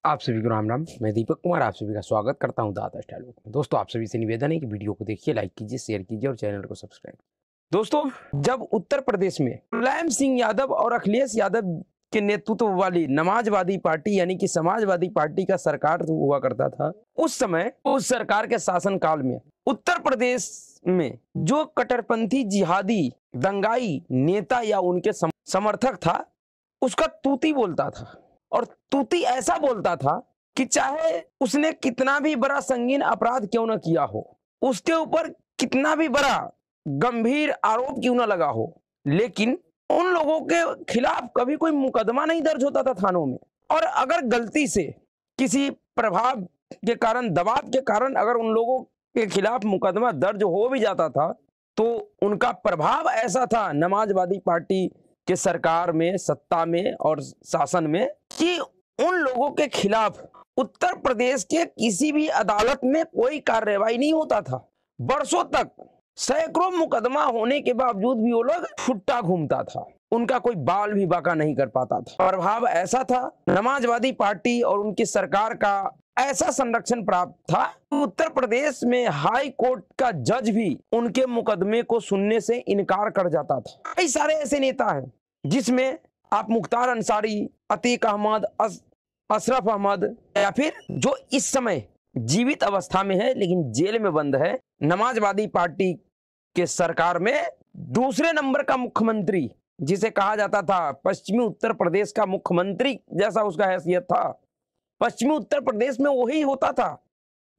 आप सभी को राम राम। मैं दीपक कुमार आप सभी का स्वागत करता हूं दाता स्टाइल में। दोस्तों, आप सभी से निवेदन है कि वीडियो को देखिए, लाइक कीजिए, शेयर कीजिए और चैनल को सब्सक्राइब। दोस्तों, जब उत्तर प्रदेश में मुलायम सिंह यादव और अखिलेश यादव के नेतृत्व वाली समाजवादी पार्टी यानी कि समाजवादी पार्टी का सरकार हुआ करता था, उस समय उस सरकार के शासन काल में उत्तर प्रदेश में जो कट्टरपंथी जिहादी दंगाई नेता या उनके समर्थक था, उसका तूती बोलता था। और तूती ऐसा बोलता था कि चाहे उसने कितना भी बड़ा संगीन अपराध क्यों न किया हो, उसके ऊपर कितना भी बड़ा गंभीर आरोप क्यों न लगा हो, लेकिन उन लोगों के खिलाफ कभी कोई मुकदमा नहीं दर्ज होता था थानों में। और अगर गलती से किसी प्रभाव के कारण, दबाव के कारण अगर उन लोगों के खिलाफ मुकदमा दर्ज हो भी जाता था, तो उनका प्रभाव ऐसा था समाजवादी पार्टी के सरकार में, सत्ता में और शासन में, कि उन लोगों के खिलाफ उत्तर प्रदेश के किसी भी अदालत में कोई कार्रवाई नहीं होता था। वर्षों तक सैकड़ों मुकदमा होने के बावजूद भी वो लोग छुट्टा घूमता था, उनका कोई बाल भी बाका नहीं कर पाता था। प्रभाव ऐसा था, समाजवादी पार्टी और उनकी सरकार का ऐसा संरक्षण प्राप्त था, उत्तर प्रदेश में हाई कोर्ट का जज भी उनके मुकदमे को सुनने से इनकार कर जाता था। कई सारे ऐसे नेता हैं जिसमें आप मुख्तार अंसारी, अतीक अहमद, अशरफ अहमद, या फिर जो इस समय जीवित अवस्था में है लेकिन जेल में बंद है, समाजवादी पार्टी के सरकार में दूसरे नंबर का मुख्यमंत्री, जिसे कहा जाता था पश्चिमी उत्तर प्रदेश का मुख्यमंत्री जैसा उसका हैसियत था, पश्चिमी उत्तर प्रदेश में वही होता था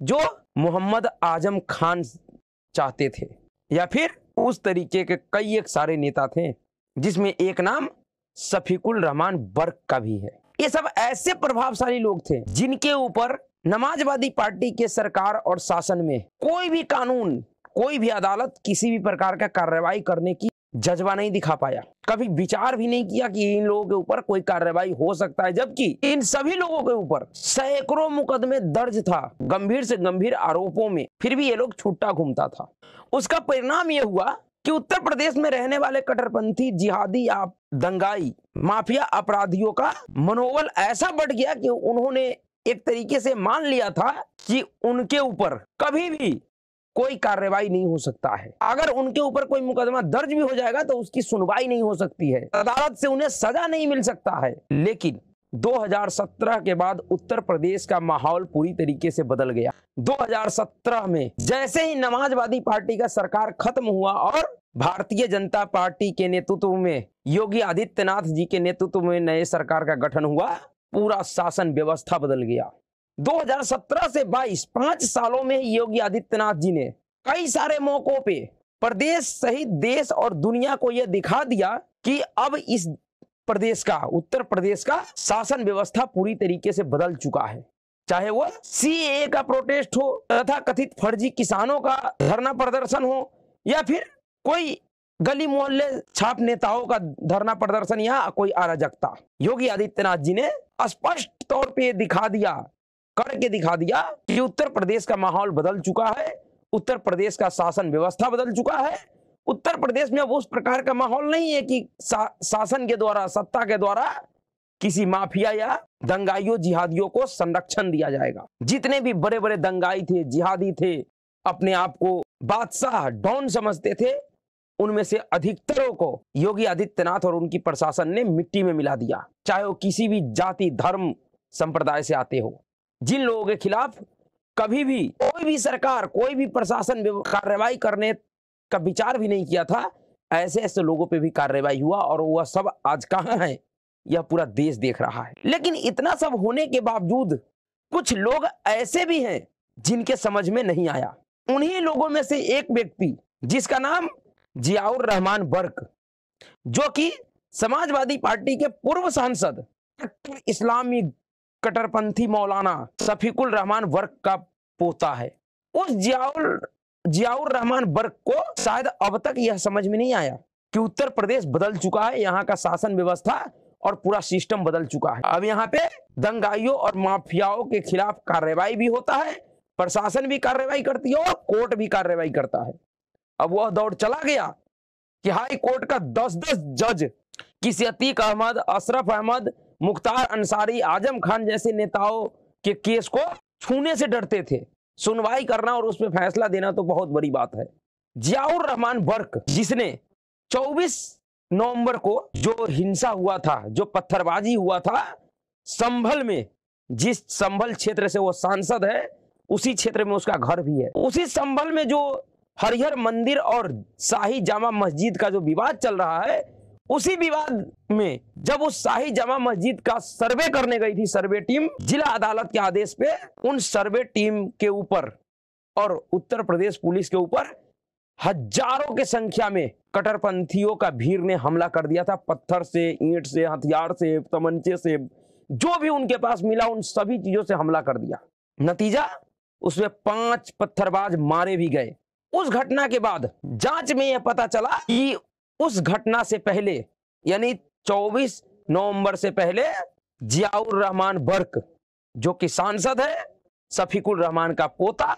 जो मोहम्मद आजम खान चाहते थे। या फिर उस तरीके के कई एक सारे नेता थे, जिसमें एक नाम शफीकुल रहमान बर्क का भी है। ये सब ऐसे प्रभावशाली लोग थे जिनके ऊपर समाजवादी पार्टी के सरकार और शासन में कोई भी कानून, कोई भी अदालत किसी भी प्रकार का कार्रवाई करने की जज्बा नहीं दिखा पाया, कभी विचार भी नहीं किया कि इन लोगों के ऊपर कोई कार्रवाई हो सकता है, जबकि इन सभी लोगों के ऊपर सैकड़ों मुकदमे दर्ज था गंभीर से गंभीर आरोपों में, फिर भी ये लोग छुट्टा घूमता था। उसका परिणाम यह हुआ कि उत्तर प्रदेश में रहने वाले कट्टरपंथी जिहादी दंगाई माफिया अपराधियों का मनोबल ऐसा बढ़ गया कि उन्होंने एक तरीके से मान लिया था कि उनके ऊपर कभी भी कोई कार्रवाई नहीं हो सकता है। अगर उनके ऊपर कोई मुकदमा दर्ज भी हो जाएगा तो उसकी सुनवाई नहीं हो सकती है, अदालत से उन्हें सजा नहीं मिल सकता है। लेकिन 2017 के बाद उत्तर प्रदेश का माहौल पूरी तरीके से बदल गया। 2017 में जैसे ही समाजवादी पार्टी का सरकार खत्म हुआ और भारतीय जनता पार्टी के नेतृत्व में, योगी आदित्यनाथ जी के नेतृत्व में नए सरकार का गठन हुआ, पूरा शासन व्यवस्था बदल गया। 2017 से 22 5 सालों में योगी आदित्यनाथ जी ने कई सारे मौकों पे प्रदेश सहित देश और दुनिया को यह दिखा दिया कि अब इस प्रदेश का, उत्तर प्रदेश का शासन व्यवस्था पूरी तरीके से बदल चुका है। चाहे वो सीएए का प्रोटेस्ट हो, तथा कथित फर्जी किसानों का धरना प्रदर्शन हो, या फिर कोई गली मोहल्ले छाप नेताओं का धरना प्रदर्शन या कोई अराजकता, योगी आदित्यनाथ जी ने स्पष्ट तौर पे दिखा दिया, करके दिखा दिया कि उत्तर प्रदेश का माहौल बदल चुका है, उत्तर प्रदेश का शासन व्यवस्था बदल चुका है। उत्तर प्रदेश में अब उस प्रकार का माहौल नहीं है कि शासन के द्वारा, सत्ता के द्वारा किसी माफिया या दंगाइयों जिहादियों को संरक्षण दिया जाएगा। जितने भी बड़े बड़े दंगाई थे, जिहादी थे, अपने आप को बादशाह, डॉन समझते थे, उनमें से अधिकतरों को योगी आदित्यनाथ और उनकी प्रशासन ने मिट्टी में मिला दिया। चाहे वो किसी भी जाति, धर्म, संप्रदाय से आते हो, जिन लोगों के खिलाफ कभी भी कोई भी सरकार, कोई भी प्रशासन कार्रवाई करने का विचार भी नहीं किया था, ऐसे ऐसे लोगों पे भी कार्रवाई हुआ। और वह सब आज कहां है, यह पूरा देश देख रहा है। लेकिन इतना सब होने के बावजूद कुछ लोग ऐसे भी हैं जिनके समझ में नहीं आया। उन्हीं लोगों में से एक व्यक्ति, जिसका नाम जियाउर रहमान बर्क, जो कि समाजवादी पार्टी के पूर्व सांसद, इस्लामी कट्टरपंथी मौलाना शफीकुल रहमान बर्क का पोता है, उस जियाउर रहमान बर्क को शायद अब तक यह समझ में नहीं आया कि उत्तर प्रदेश बदल चुका है, यहाँ का शासन व्यवस्था और पूरा सिस्टम बदल चुका है। अब यहाँ पे दंगाइयों और माफियाओं के खिलाफ कार्रवाई भी होता है, प्रशासन भी कार्रवाई करती है और कोर्ट भी कार्रवाई करता है। अब वह दौर चला गया कि हाई कोर्ट का 10-10 जज किसी अतीक अहमद, अशरफ अहमद मुख्तार अंसारी, आजम खान जैसे नेताओं के केस को छूने से डरते थे। सुनवाई करना और उसमें फैसला देना तो बहुत बड़ी बात है। जियाउर रहमान बर्क, जिसने 24 नवंबर को जो हिंसा हुआ था, जो पत्थरबाजी हुआ था संभल में, जिस संभल क्षेत्र से वो सांसद है उसी क्षेत्र में उसका घर भी है। उसी संभल में जो हरिहर मंदिर और शाही जामा मस्जिद का जो विवाद चल रहा है, उसी विवाद में जब उस शाही जामा मस्जिद का सर्वे करने गई थी सर्वे टीम, जिला अदालत के आदेश पे उन सर्वे टीम के ऊपर और उत्तर प्रदेश पुलिस के ऊपर हजारों के संख्या में कट्टरपंथियों का भीड़ ने हमला कर दिया था। पत्थर से, ईंट से, हथियार से, तमंचे से, जो भी उनके पास मिला उन सभी चीजों से हमला कर दिया। नतीजा, उसमें 5 पत्थरबाज मारे भी गए। उस घटना के बाद जांच में यह पता चला कि उस घटना से पहले, यानी 24 नवंबर से पहले, जियाउर रहमान बर्क, जो कि सांसद है, शफीकुर रहमान का पोता,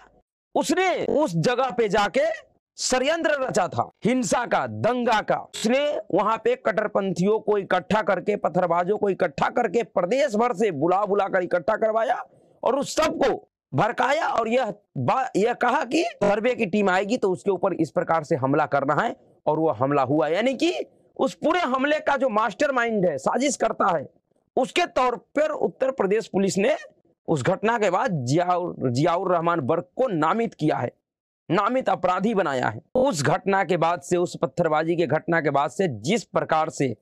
उसने उस जगह पे जाके षड्यंत्र रचा था, हिंसा का, दंगा का। उसने वहां पे कट्टरपंथियों को इकट्ठा करके, पत्थरबाजों को इकट्ठा करके प्रदेश भर से बुला बुला कर इकट्ठा करवाया और उस सबको भड़काया और यह कहा कि सर्वे की टीम आएगी तो उसके ऊपर इस प्रकार से हमला करना है, और वो हमला हुआ। यानी कि उस पूरे हमले का जो मास्टरमाइंड है, साजिश करता है, उसके तौर पर उत्तर प्रदेश पुलिस ने उस घटना के बाद जियाउर रहमान बर्क को नामित किया है, नामित अपराधी बनाया है। उस घटना के बाद से, उस पत्थरबाजी के घटना के बाद से जिस प्रकार से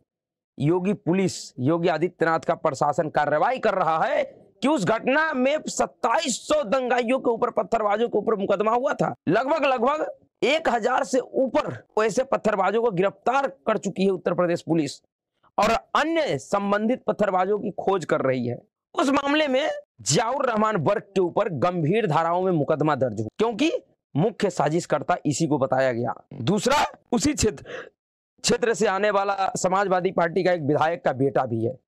योगी आदित्यनाथ का प्रशासन कार्रवाई कर रहा है कि उस घटना में 2700 दंगाइयों के ऊपर, पत्थरबाजों के ऊपर मुकदमा हुआ था। लगभग 1000 से ऊपर ऐसे पत्थरबाजों को गिरफ्तार कर चुकी है उत्तर प्रदेश पुलिस और अन्य संबंधित पत्थरबाजों की खोज कर रही है। उस मामले में जियाउर रहमान बर्क के ऊपर गंभीर धाराओं में मुकदमा दर्ज हुआ, क्योंकि मुख्य साजिशकर्ता इसी को बताया गया। दूसरा, उसी क्षेत्र से आने वाला समाजवादी पार्टी का एक विधायक का बेटा भी है।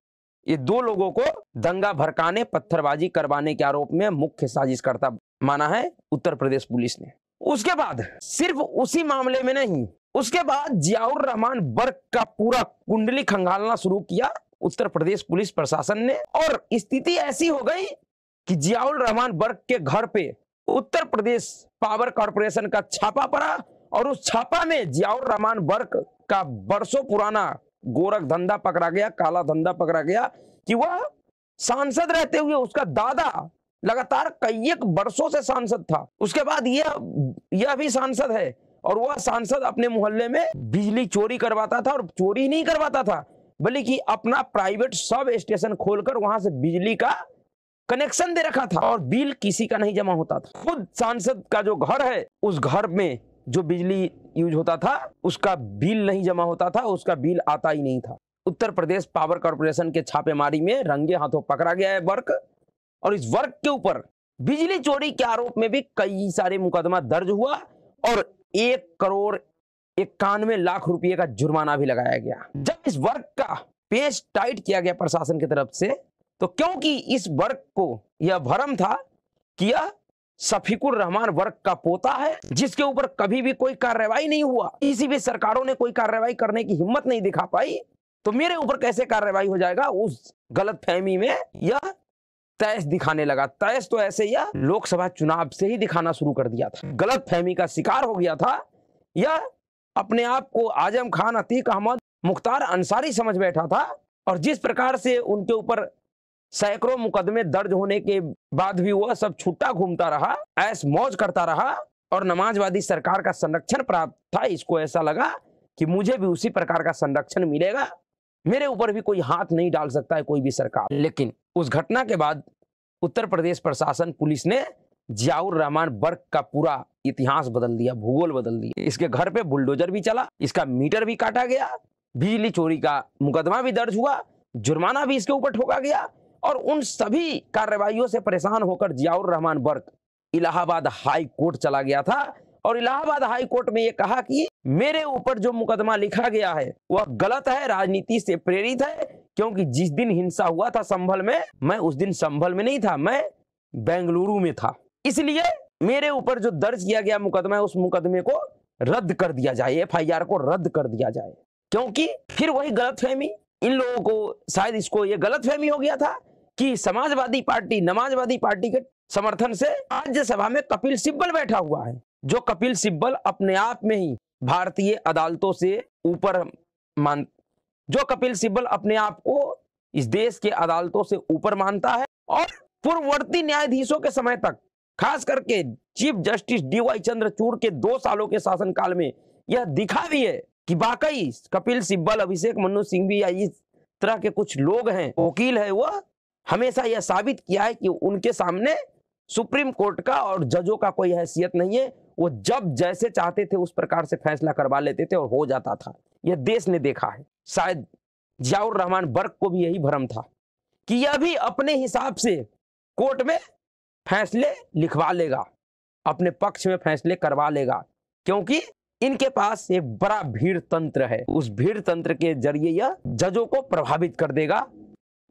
ये 2 लोगों को दंगा भड़काने, पत्थरबाजी करवाने के आरोप में मुख्य साजिशकर्ता माना है उत्तर प्रदेश पुलिस ने। उसके बाद सिर्फ उसी मामले में नहीं, उसके बाद जियाउर रहमान बर्क का पूरा कुंडली खंगालना शुरू किया उत्तर प्रदेश पुलिस प्रशासन ने, और स्थिति ऐसी हो गई कि जियाउर रहमान बर्क के घर पे उत्तर प्रदेश पावर कॉर्पोरेशन का छापा पड़ा और उस छापा में जियाउर रहमान बर्क का बरसों पुराना गोरख धंधा पकड़ा गया, काला धंधा पकड़ा गया कि वह सांसद रहते हुए उसका दादा लगातार कई एक वर्षों से सांसद था, उसके बाद यह भी सांसद है, और वह सांसद अपने मोहल्ले में बिजली चोरी करवाता था, और चोरी नहीं करवाता था बल्कि अपना प्राइवेट सब स्टेशन खोलकर वहां से बिजली का कनेक्शन दे रखा था और बिल किसी का नहीं जमा होता था। खुद सांसद का जो घर है, उस घर में जो बिजली यूज होता था उसका बिल नहीं जमा होता था, उसका बिल आता ही नहीं था। उत्तर प्रदेश पावर कॉर्पोरेशन के छापेमारी में रंगे हाथों पकड़ा गया है वर्क, और इस वर्क के ऊपर बिजली चोरी के आरोप में भी कई सारे मुकदमा दर्ज हुआ और 1,91 लाख रुपए का जुर्माना भी लगाया गया। जब इस वर्क का पेच टाइट किया गया प्रशासन की तरफ से, तो क्योंकि इस वर्क को यह भ्रम था कि यह शफीकुर रहमान वर्क का पोता है, जिसके ऊपर कभी भी कोई कार्रवाई नहीं हुआ, किसी भी सरकारों ने कोई कार्रवाई करने की हिम्मत नहीं दिखा पाई, तो मेरे ऊपर कैसे कार्रवाई हो जाएगा, उस गलत फहमी में यह तैश दिखाने लगा। तैश तो ऐसे यह लोकसभा चुनाव से ही दिखाना शुरू कर दिया था, गलत फहमी का शिकार हो गया था। यह अपने आप को आजम खान, अतीक अहमद, मुख्तार अंसारी समझ बैठा था, और जिस प्रकार से उनके ऊपर सैकड़ों मुकदमे दर्ज होने के बाद भी वह सब छुट्टा घूमता रहा, ऐश मौज करता रहा और समाजवादी सरकार का संरक्षण प्राप्त था। इसको ऐसा लगा कि मुझे भी उसी प्रकार का संरक्षण मिलेगा, मेरे ऊपर भी कोई हाथ नहीं डाल सकता है कोई भी सरकार। लेकिन उस घटना के बाद उत्तर प्रदेश प्रशासन, पुलिस ने जियाउर रहमान बर्क का पूरा इतिहास बदल दिया, भूगोल बदल दिया। इसके घर पे बुलडोजर भी चला, इसका मीटर भी काटा गया, बिजली चोरी का मुकदमा भी दर्ज हुआ, जुर्माना भी इसके ऊपर ठोका गया, और उन सभी कार्रवाइयों से परेशान होकर जियाउर रहमान बर्क इलाहाबाद हाई कोर्ट चला गया था, और इलाहाबाद हाई कोर्ट में यह कहा कि मेरे ऊपर जो मुकदमा लिखा गया है वह गलत है, राजनीति से प्रेरित है, क्योंकि जिस दिन हिंसा हुआ था संभल में, मैं उस दिन संभल में नहीं था, मैं बेंगलुरु में था, इसलिए मेरे ऊपर जो दर्ज किया गया मुकदमा है उस मुकदमे को रद्द कर दिया जाए, FIR को रद्द कर दिया जाए, क्योंकि फिर वही गलतफहमी इन लोगों को शायद इसको ये गलतफहमी हो गया था कि समाजवादी पार्टी के समर्थन से राज्यसभा में कपिल सिब्बल बैठा हुआ है, जो कपिल सिब्बल अपने आप में ही भारतीय अदालतों से ऊपर जो कपिल सिब्बल अपने आप को इस देश के अदालतों से ऊपर मानता है और पूर्ववर्ती न्यायाधीशों के समय तक, खास करके चीफ जस्टिस DY चंद्रचूड़ के 2 सालों के शासनकाल में यह दिखा भी है कि वाकई कपिल सिब्बल, अभिषेक मनु सिंघवी या इस तरह के कुछ लोग हैं, वकील है, वह हमेशा यह साबित किया है कि उनके सामने सुप्रीम कोर्ट का और जजों का कोई हैसियत नहीं है। वो जब जैसे चाहते थे उस प्रकार से फैसला करवा लेते थे और हो जाता था। यह देश ने देखा है। शायद जियाउर रहमान बर्क को भी यही भ्रम था कि यह भी अपने हिसाब से कोर्ट में फैसले लिखवा लेगा, अपने पक्ष में फैसले करवा लेगा, क्योंकि इनके पास एक बड़ा भीड़ तंत्र है। उस भीड़ तंत्र के जरिए यह जजों को प्रभावित कर देगा,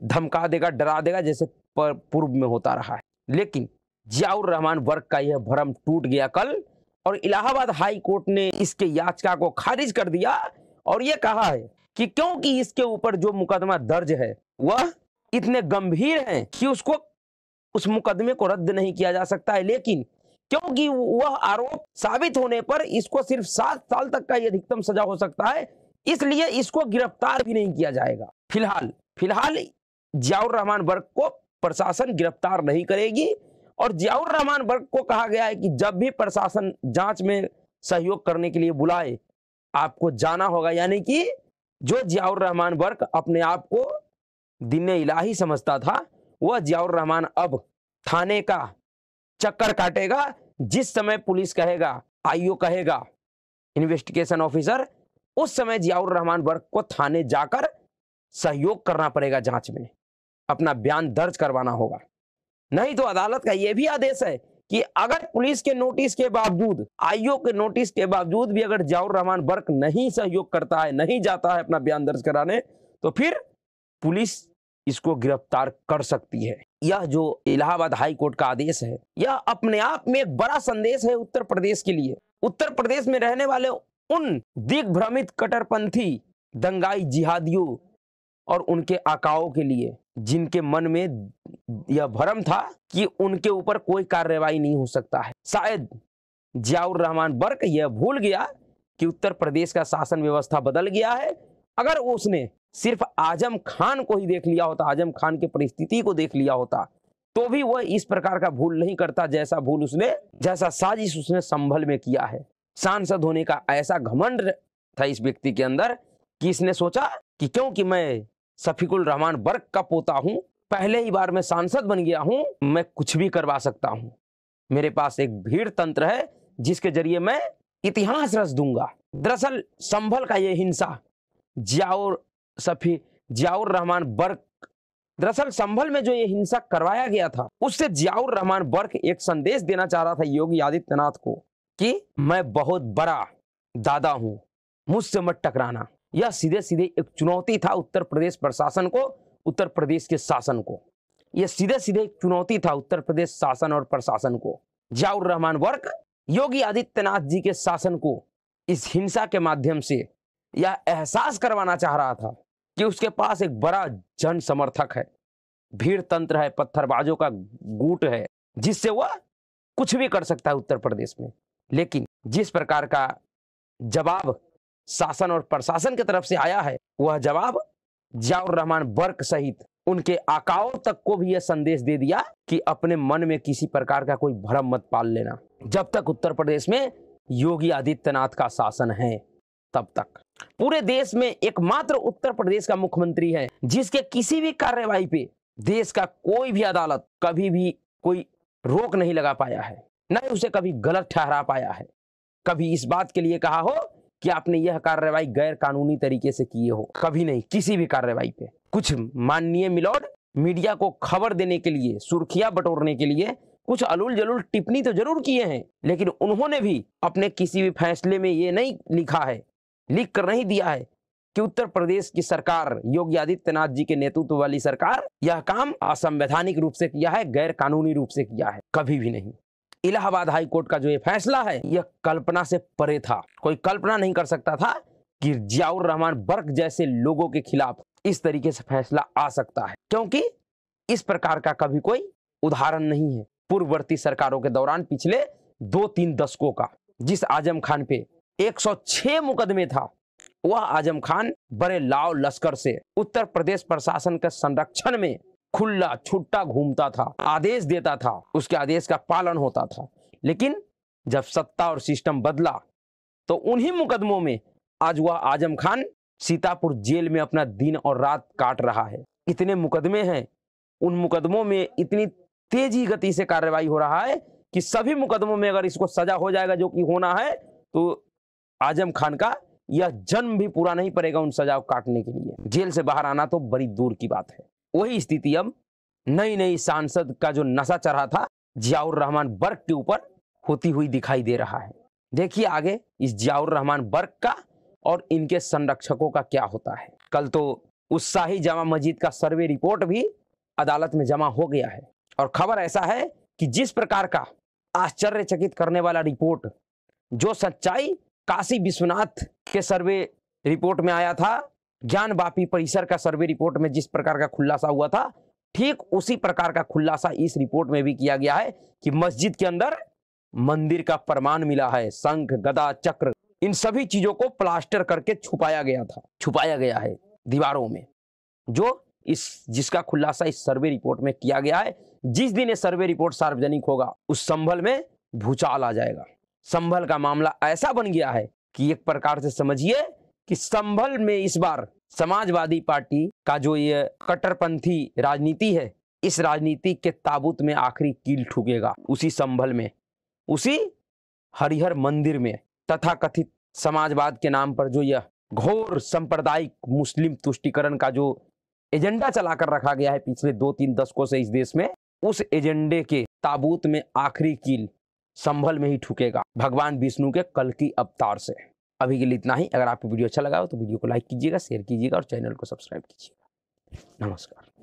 धमका देगा, डरा देगा, जैसे पूर्व में होता रहा है। लेकिन जियाउर रहमान बर्क का यह भ्रम टूट गया कल, और इलाहाबाद हाई कोर्ट ने इसके याचिका को खारिज कर दिया और यह कहा है कि क्योंकि इसके ऊपर जो मुकदमा दर्ज है वह इतने गंभीर है कि उस मुकदमे को रद्द नहीं किया जा सकता है, लेकिन क्योंकि वह आरोप साबित होने पर इसको सिर्फ 7 साल तक का अधिकतम सजा हो सकता है, इसलिए इसको गिरफ्तार भी नहीं किया जाएगा। फिलहाल जियाउर रहमान बर्क को प्रशासन गिरफ्तार नहीं करेगी और जियाउर रहमान बर्क को कहा गया है कि जब भी प्रशासन जांच में सहयोग करने के लिए बुलाए आपको जाना होगा। यानी कि जो जियाउर रहमान बर्क अपने आप को दिने इलाही समझता था, वह जियाउर रहमान अब थाने का चक्कर काटेगा। जिस समय पुलिस कहेगा, IO कहेगा, इन्वेस्टिगेशन ऑफिसर, उस समय जियाउर रहमान बर्क को थाने जाकर सहयोग करना पड़ेगा, जांच में अपना बयान दर्ज करवाना होगा। नहीं तो अदालत का यह भी आदेश है कि अगर पुलिस के नोटिस के बावजूद, IO के नोटिस के बावजूद भी अगर जियाउर रहमान बर्क नहीं सहयोग करता है, नहीं जाता है अपना बयान दर्ज कराने, तो फिर पुलिस इसको गिरफ्तार कर सकती है। यह जो इलाहाबाद हाई कोर्ट का आदेश है, यह अपने आप में एक बड़ा संदेश है उत्तर प्रदेश के लिए। उत्तर प्रदेश में रहने वाले उन दिग्भ्रमित कट्टरपंथी दंगाई जिहादियों और उनके आकाओं के लिए, जिनके मन में यह भ्रम था कि उनके ऊपर कोई कार्रवाई नहीं हो सकता है। शायद जियाउर रहमान बर्क यह भूल गया कि उत्तर प्रदेश का शासन व्यवस्था बदल गया है। अगर उसने सिर्फ आजम खान को ही देख लिया होता, आजम खान की परिस्थिति को देख लिया होता, तो भी वह इस प्रकार का भूल नहीं करता जैसा साजिश उसने संभल में किया है। सांसद होने का ऐसा घमंड था इस व्यक्ति के अंदर कि इसने सोचा कि क्योंकि मैं शफीकुल रहमान बर्क का पोता हूं, पहले ही बार मैं सांसद बन गया हूं, मैं कुछ भी करवा सकता हूं। मेरे पास एक भीड़ तंत्र है जिसके जरिए मैं इतिहास रच दूंगा। दरअसल संभल का यह हिंसा जियाउर रहमान बर्क, दरअसल संभल में जो ये हिंसा करवाया गया था, उससे जियाउर रहमान बर्क एक संदेश देना चाह रहा था योगी आदित्यनाथ को कि मैं बहुत बड़ा दादा हूं, मुझसे मत टकराना। यह सीधे सीधे एक चुनौती था उत्तर प्रदेश प्रशासन को, उत्तर प्रदेश के शासन को। यह सीधे सीधे एक चुनौती था उत्तर प्रदेश शासन और प्रशासन को। जियाउर रहमान बर्क योगी आदित्यनाथ जी के शासन को इस हिंसा के माध्यम से यह एहसास करवाना चाह रहा था कि उसके पास एक बड़ा जन समर्थक है, भीड़ तंत्र है, पत्थरबाजों का गुट है, जिससे वह कुछ भी कर सकता है उत्तर प्रदेश में। लेकिन जिस प्रकार का जवाब शासन और प्रशासन की तरफ से आया है, वह जवाब जियाउर रहमान बर्क सहित उनके आकाओं तक को भी यह संदेश दे दिया कि अपने मन में किसी प्रकार का कोई भ्रम मत पाल लेना। जब तक उत्तर प्रदेश में योगी आदित्यनाथ का शासन है, तब तक पूरे देश में एकमात्र उत्तर प्रदेश का मुख्यमंत्री है जिसके किसी भी कार्रवाई पे देश का कोई भी अदालत कभी भी कोई रोक नहीं लगा पाया है, न उसे कभी गलत ठहरा पाया है, कभी इस बात के लिए कहा हो कि आपने यह कार्रवाई गैर कानूनी तरीके से किए हो, कभी नहीं। किसी भी कार्रवाई पे कुछ माननीय मिलोड मीडिया को खबर देने के लिए, सुर्खियां बटोरने के लिए कुछ अलूल जलूल टिप्पणी तो जरूर किए हैं, लेकिन उन्होंने भी अपने किसी भी फैसले में ये नहीं लिखा है, लिख कर नहीं दिया है कि उत्तर प्रदेश की सरकार, योगी आदित्यनाथ जी के नेतृत्व वाली सरकार, यह काम असंवैधानिक रूप से किया है, गैर कानूनी रूप से किया है, कभी भी नहीं। इलाहाबाद हाई कोर्ट का जो ये फैसला है, यह कल्पना से परे था। कोई कल्पना नहीं कर सकता था कि जियाउर रहमान बर्क जैसे लोगों के खिलाफ इस तरीके से फैसला आ सकता है, क्योंकि इस प्रकार का कभी कोई उदाहरण नहीं है पूर्ववर्ती सरकारों के दौरान पिछले 2-3 दशकों का। जिस आजम खान पे 106 मुकदमे था, वह आजम खान बड़े लाव लश्कर से उत्तर प्रदेश प्रशासन के संरक्षण में खुला छुट्टा घूमता था, आदेश देता था, उसके आदेश का पालन होता था। लेकिन जब सत्ता और सिस्टम बदला तो उन्हीं मुकदमों में आज वह आजम खान सीतापुर जेल में अपना दिन और रात काट रहा है। इतने मुकदमे हैं, उन मुकदमों में इतनी तेजी गति से कार्रवाई हो रहा है कि सभी मुकदमों में अगर इसको सजा हो जाएगा जो कि होना है, तो आजम खान का यह जन्म भी पूरा नहीं पड़ेगा उन सजा को काटने के लिए। जेल से बाहर आना तो बड़ी दूर की बात है। वही स्थिति अब नई नई सांसद का जो नशा चढ़ा था जियाउर रहमान बर्क के ऊपर होती हुई दिखाई दे रहा है। देखिए आगे इस जियाउर रहमान बर्क का और इनके संरक्षकों का क्या होता है। कल तो उस शाही जामा मस्जिद का सर्वे रिपोर्ट भी अदालत में जमा हो गया है और खबर ऐसा है कि जिस प्रकार का आश्चर्यचकित करने वाला रिपोर्ट, जो सच्चाई काशी विश्वनाथ के सर्वे रिपोर्ट में आया था, ज्ञान वापी परिसर का सर्वे रिपोर्ट में जिस प्रकार का खुलासा हुआ था, ठीक उसी प्रकार का खुलासा इस रिपोर्ट में भी किया गया है कि मस्जिद के अंदर मंदिर का प्रमाण मिला है। शंख, गदा, चक्र, इन सभी चीजों को प्लास्टर करके छुपाया गया है दीवारों में, जो जिसका खुलासा इस सर्वे रिपोर्ट में किया गया है। जिस दिन ये सर्वे रिपोर्ट सार्वजनिक होगा, उस संभल में भूचाल आ जाएगा। संभल का मामला ऐसा बन गया है कि एक प्रकार से समझिए कि संभल में इस बार समाजवादी पार्टी का जो ये कट्टरपंथी राजनीति है, इस राजनीति के ताबूत में आखिरी कील ठुकेगा उसी संभल में, उसी हरिहर मंदिर में। तथाकथित समाजवाद के नाम पर जो यह घोर सांप्रदायिक मुस्लिम तुष्टीकरण का जो एजेंडा चलाकर रखा गया है पिछले 2-3 दशकों से इस देश में, उस एजेंडे के ताबूत में आखिरी कील संभल में ही ठुकेगा भगवान विष्णु के कल की अवतार से। अभी के लिए इतना ही। अगर आपको वीडियो अच्छा लगा हो तो वीडियो को लाइक कीजिएगा, शेयर कीजिएगा और चैनल को सब्सक्राइब कीजिएगा। नमस्कार।